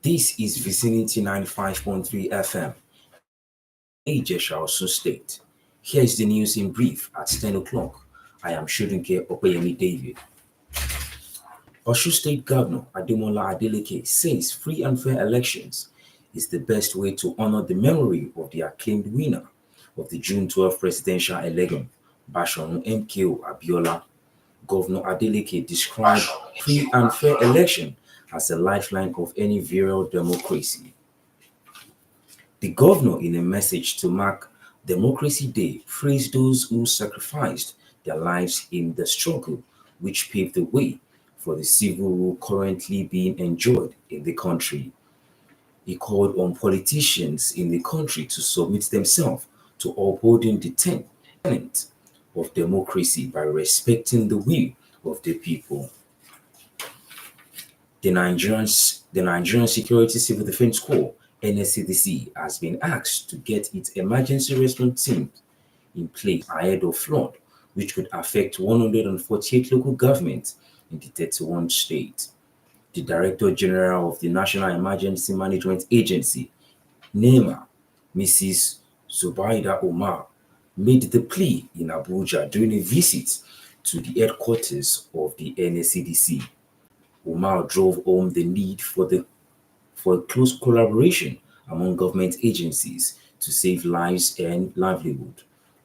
This is Vicinity 95.3 FM, Ijesha, Osun State. Here is the news in brief at 10 o'clock. I am SHODUNKE OPEYEMI David. Osun State Governor Ademola Adeleke says free and fair elections is the best way to honor the memory of the acclaimed winner of the June 12 presidential election, Bashorun MKO Abiola. Governor Adeleke described free and fair election as the lifeline of any virile democracy. The governor, in a message to mark Democracy Day, praised those who sacrificed their lives in the struggle which paved the way for the civil rule currently being enjoyed in the country. He called on politicians in the country to submit themselves to upholding the tenet of democracy by respecting the will of the people. The Nigerian Security Civil Defense Corps (NSCDC) has been asked to get its emergency response team in place ahead of flood, which could affect 148 local governments in the 31 states. The Director General of the National Emergency Management Agency, NEMA, Mrs. Zubaida Omar, made the plea in Abuja during a visit to the headquarters of the NSCDC. Omar drove home the need for close collaboration among government agencies to save lives and livelihood.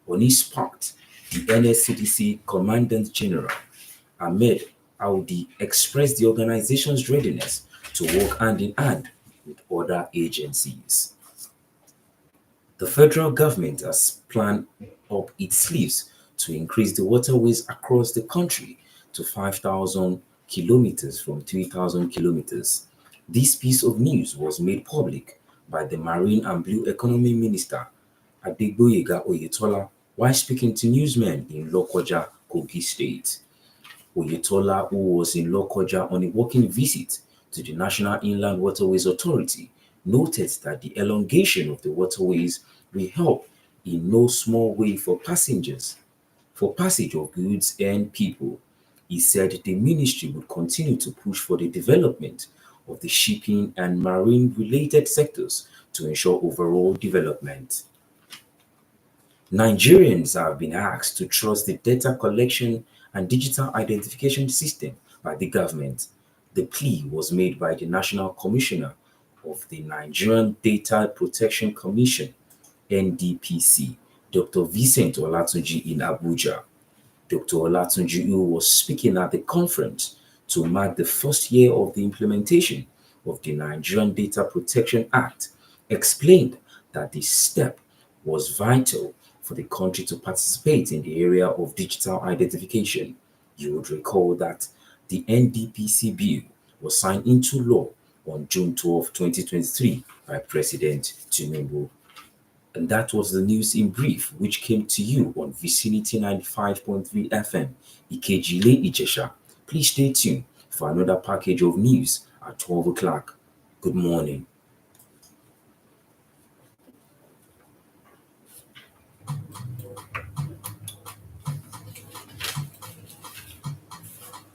On his part, the NSCDC Commandant General Ahmed Audi expressed the organization's readiness to work hand in hand with other agencies. The federal government has planned up its sleeves to increase the waterways across the country to 5,000 kilometers from 3,000 kilometers. This piece of news was made public by the Marine and Blue Economy Minister Adegboyega Oyetola while speaking to newsmen in Lokoja, Kogi State. Oyetola, who was in Lokoja on a working visit to the National Inland Waterways Authority, noted that the elongation of the waterways will help in no small way for passage of goods and people. He said the ministry would continue to push for the development of the shipping and marine-related sectors to ensure overall development. Nigerians have been asked to trust the data collection and digital identification system by the government. The plea was made by the National Commissioner of the Nigerian Data Protection Commission (NDPC), Dr. Vincent Olatunji, in Abuja. Dr. Olatunji, who was speaking at the conference to mark the first year of the implementation of the Nigerian Data Protection Act, explained that this step was vital for the country to participate in the area of digital identification. You would recall that the NDPC bill was signed into law on June 12, 2023 by President Tinubu. And that was the news in brief, which came to you on Vicinity 95.3 FM, Ikejile Ijesha. Please stay tuned for another package of news at 12 o'clock. Good morning.